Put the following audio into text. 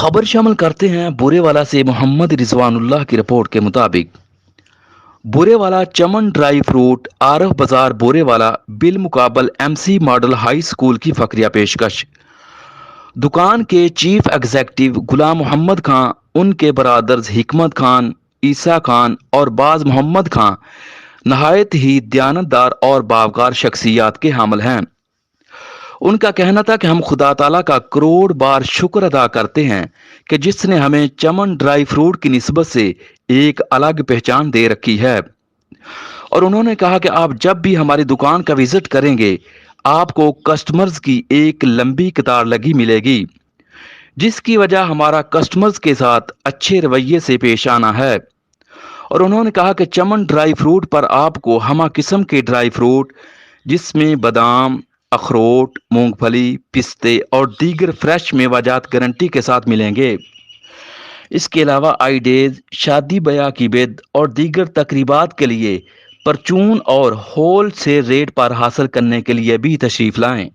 खबर शामिल करते हैं बुरेवाला से। मोहम्मद रिजवानुल्लाह की रिपोर्ट के मुताबिक बुरेवाला चमन ड्राई फ्रूट आरफ बाजार बुरेवाला बिलमुकाबल एमसी मॉडल हाई स्कूल की फकरिया पेशकश। दुकान के चीफ एग्जेक्टिव गुलाम मोहम्मद खां, उनके बरादर्स हिकमत खान, ईसा खान और बाज मोहम्मद खां नहायत ही दयानतदार और बावकार शख्सियात के हामिल हैं। उनका कहना था कि हम खुदा ताला का करोड़ बार शुक्र अदा करते हैं कि जिसने हमें चमन ड्राई फ्रूट की निस्बत से एक अलग पहचान दे रखी है। और उन्होंने कहा कि आप जब भी हमारी दुकान का विजिट करेंगे आपको कस्टमर्स की एक लंबी कतार लगी मिलेगी, जिसकी वजह हमारा कस्टमर्स के साथ अच्छे रवैये से पेश आना है। और उन्होंने कहा कि चमन ड्राई फ्रूट पर आपको हमा किस्म के ड्राई फ्रूट जिसमें बादाम, अखरोट, मूंगफली, पिस्ते और दीगर फ्रेश मेवाजात गारंटी के साथ मिलेंगे। इसके अलावा आई डेज, शादी ब्याह की बेद और दीगर तकरीबात के लिए परचून और होल से रेट पर हासिल करने के लिए भी तशरीफ लाएं।